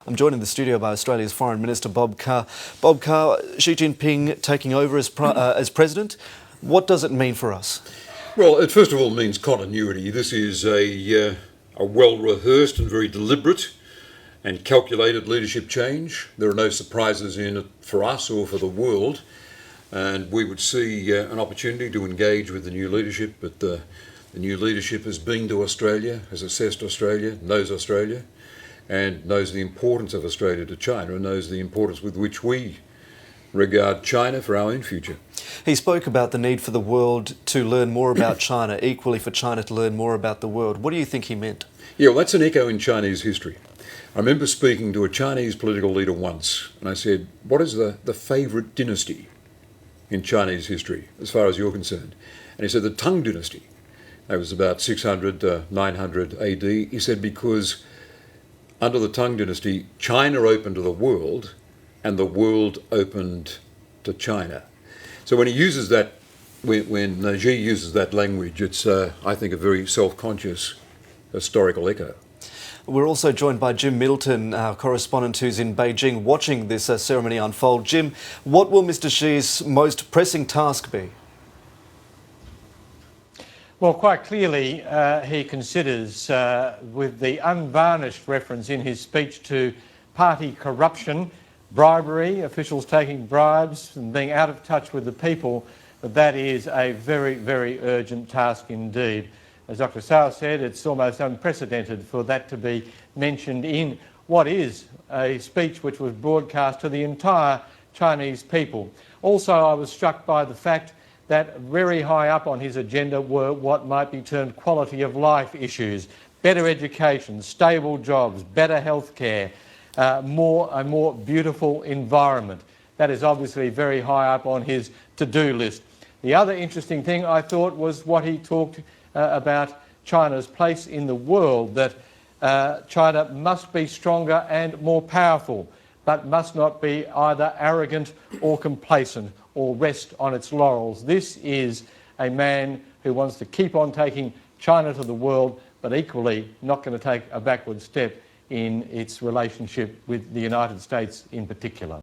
I'm joined in the studio by Australia's Foreign Minister Bob Carr. Bob Carr, Xi Jinping taking over as president. What does it mean for us? Well, it first of all means continuity. This is a well-rehearsed and very deliberate and calculated leadership change. There are no surprises in it for us or for the world, and we would see an opportunity to engage with the new leadership. But the new leadership has been to Australia, has assessed Australia, and knows the importance of Australia to China, and knows the importance with which we regard China for our own future. He spoke about the need for the world to learn more about China, equally for China to learn more about the world. What do you think he meant? Yeah, well, that's an echo in Chinese history. I remember speaking to a Chinese political leader once, and I said, what is the favourite dynasty in Chinese history, as far as you're concerned? And he said, the Tang dynasty. That was about 600, 900 AD. He said, because under the Tang dynasty, China opened to the world, and the world opened to China. So when he uses that, when Xi uses that language, it's, I think, a very self-conscious historical echo. We're also joined by Jim Middleton, our correspondent who's in Beijing watching this ceremony unfold. Jim, what will Mr. Xi's most pressing task be? Well, quite clearly, he considers, with the unvarnished reference in his speech to party corruption, bribery, officials taking bribes and being out of touch with the people, that is a very, very urgent task indeed. As Dr. Carr said, it's almost unprecedented for that to be mentioned in what is a speech which was broadcast to the entire Chinese people. Also, I was struck by the fact that very high up on his agenda were what might be termed quality of life issues: better education, stable jobs, better health care, a more beautiful environment. That is obviously very high up on his to-do list. The other interesting thing I thought was what he talked about China's place in the world, that China must be stronger and more powerful, but must not be either arrogant or complacent or rest on its laurels. This is a man who wants to keep on taking China to the world, but equally not going to take a backward step in its relationship with the United States in particular.